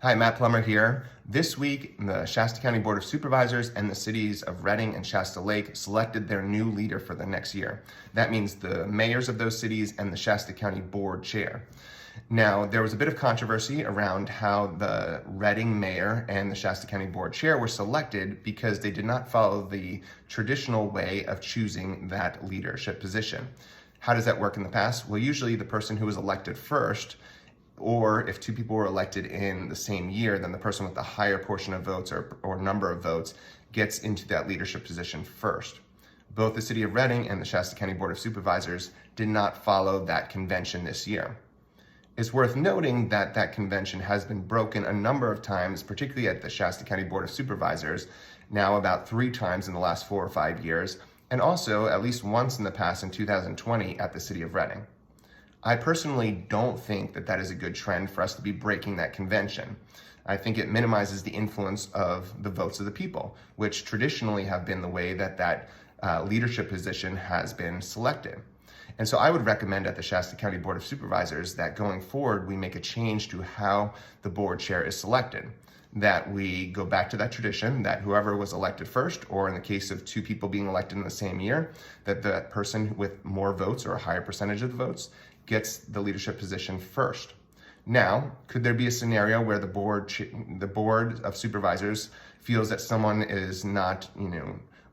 Hi, Matt Plummer here. This week, the Shasta County Board of Supervisors and the cities of Reading and Shasta Lake selected their new leader for the next year. That means the mayors of those cities and the Shasta County Board chair. Now, there was a bit of controversy around how the Reading mayor and the Shasta County Board chair were selected because they did not follow the traditional way of choosing that leadership position. How does that work in the past? Well, usually the person who was elected first, or if two people were elected in the same year, then the person with the higher portion of votes or number of votes gets into that leadership position first. Both the City of Reading and the Shasta County Board of Supervisors did not follow that convention this year. It's worth noting that that convention has been broken a number of times, particularly at the Shasta County Board of Supervisors, now about 3 times in the last 4 or 5 years, and also at least once in the past in 2020 at the City of Reading. I personally don't think that that is a good trend for us to be breaking that convention. I think it minimizes the influence of the votes of the people, which traditionally have been the way that that leadership position has been selected. And so I would recommend at the Shasta County Board of Supervisors that going forward, we make a change to how the board chair is selected. That we go back to that tradition that whoever was elected first, or in the case of 2 people being elected in the same year, that the person with more votes or a higher percentage of the votes gets the leadership position first. Now, could there be a scenario where the board of supervisors feels that someone is not,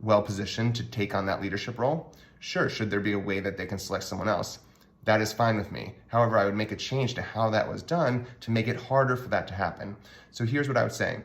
well positioned to take on that leadership role? Sure, should there be a way that they can select someone else? That is fine with me. However, I would make a change to how that was done to make it harder for that to happen. So here's what I would say.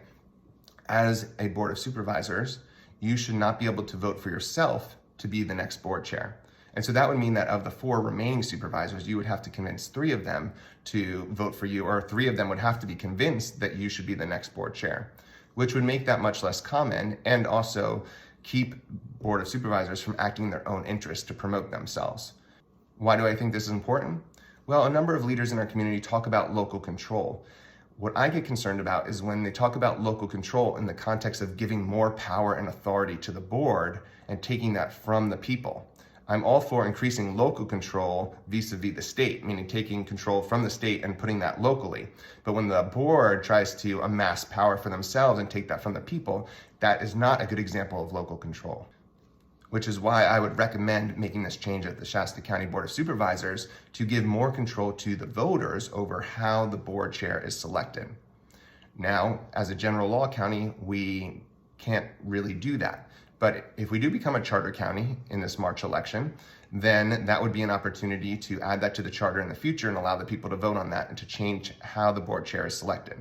As a board of supervisors, you should not be able to vote for yourself to be the next board chair. And so that would mean that of the 4 remaining supervisors, you would have to convince 3 of them to vote for you, or 3 of them would have to be convinced that you should be the next board chair, which would make that much less common and also keep Board of Supervisors from acting in their own interest to promote themselves. Why do I think this is important? Well, a number of leaders in our community talk about local control. What I get concerned about is when they talk about local control in the context of giving more power and authority to the board and taking that from the people. I'm all for increasing local control vis-a-vis the state, meaning taking control from the state and putting that locally. But when the board tries to amass power for themselves and take that from the people, that is not a good example of local control. Which is why I would recommend making this change at the Shasta County Board of Supervisors to give more control to the voters over how the board chair is selected. Now, as a general law county, we can't really do that. But if we do become a charter county in this March election, then that would be an opportunity to add that to the charter in the future and allow the people to vote on that and to change how the board chair is selected.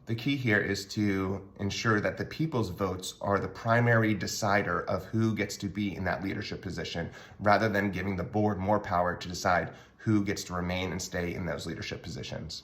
The key here is to ensure that the people's votes are the primary decider of who gets to be in that leadership position, rather than giving the board more power to decide who gets to remain and stay in those leadership positions.